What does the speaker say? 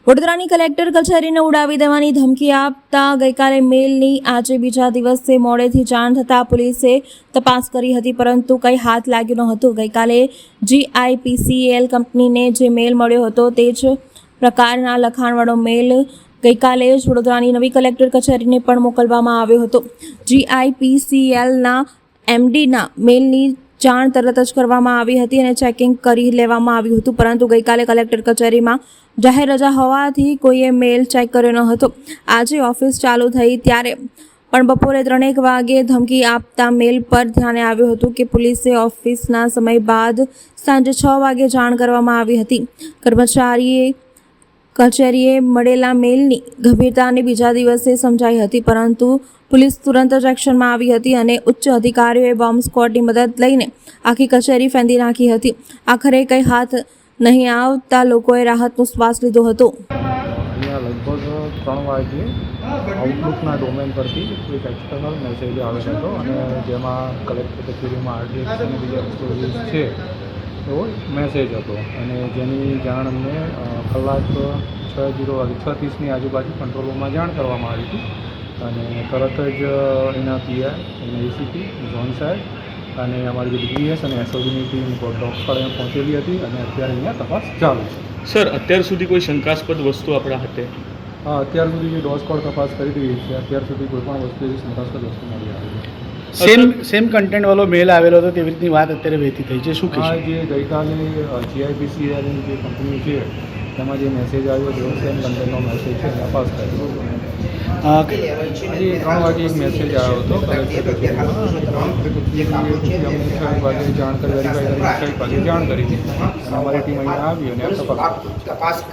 વડોદરાની કલેક્ટર કચેરીને ઉડાવી દેવાની ધમકી આપતા ગઈકાલે મેલની આજે બીજા દિવસે મોડેથી જાણ થતાં પોલીસે તપાસ કરી હતી, પરંતુ કંઈ હાથ લાગ્યું ન હતું. ગઈકાલે GIPCL કંપનીને જે મેલ મળ્યો હતો તે જ પ્રકારના લખાણવાળો મેલ ગઈકાલે જ વડોદરાની નવી કલેક્ટર કચેરીને પણ મોકલવામાં આવ્યો હતો. GIPCLના MDના મેલની જાણ તરત જ કરવામાં આવી હતી અને ચેકિંગ કરી લેવામાં આવ્યું હતું, પરંતુ ગઈકાલે કલેક્ટર કચેરીમાં જાહેર રજા હોવાથી કોઈએ મેલ ચેક કર્યો ન હતો. આજે ઓફિસ ચાલુ થઈ ત્યારે પણ બપોરે 3 વાગે ધમકી આપતા મેલ પર ધ્યાને આવ્યું હતું કે પોલીસે ઓફિસના સમય બાદ સાંજે 6 વાગે જાણ કરવામાં આવી હતી. કર્મચારીએ કચેરીએ મળેલા મેલની ગંભીરતાને બીજા દિવસે સમજાઈ હતી, પરંતુ પોલીસ તુરંત જ એક્શનમાં આવી હતી અને ઉચ્ચ અધિકારીઓએ બોમ્બ સ્ક્વોડની મદદ લઈને આખી કચેરી ફેંદી નાખી હતી. આખરે કંઈ હાથ નહીં આવતા લોકોએ રાહતનો શ્વાસ લીધો હતો. અહીંયા લગભગ 3 વાગે આઉટલુકના ડોમેન પરથી એક એક્સટર્નલ મેસેજ આવેલો હતો અને જેમાં કલેક્ટર કચેરીમાં RTX અને બીજા એક્સપ્લોઝિવ્સ છે એવો મેસેજ હતો અને જેની જાણ અમને કલાક 6:30ની આજુબાજુ કંટ્રોલ રૂમમાં જાણ કરવામાં આવી હતી અને તરત જ એના PI અને ACP ઝોન સાહેબ અને અમારી જે DPS અને SODની ટીમ ડોગ સ્થળે પહોંચેલી હતી અને અત્યારે અહીંયા તપાસ ચાલુ છે. સર, અત્યાર સુધી કોઈ શંકાસ્પદ વસ્તુ આપણા હાથે? હા, અત્યાર સુધી જે ડોગ સ્કોડ તપાસ કરી રહી છે, અત્યાર સુધી કોઈ પણ વસ્તુ એવી શંકાસ્પદ વસ્તુ મળી આવી છે. સેમ કન્ટેન્ટ વાળો મેલ આવેલો હતો તેવી રીતની વાત અત્યારે વહેતી થઈ છે. શું કહેશો? જે ગઈકાલે GIPCLની જે કંપની છે તેમાં જે મેસેજ આવ્યો તેવો સેમ કન્ટેન્ટનો મેસેજ છે તપાસ કરી. આજે 3 વાગે એક મેસેજ આવ્યો હતો કલેક્ટર કચેરીમાં અને 3 અમને 6 વાગે જાણ કરી વેરીફાઈ કરીને 6 વાગે જાણ કરી હતી અને અમારી ટીમ અહીંયા આવી અને તપાસ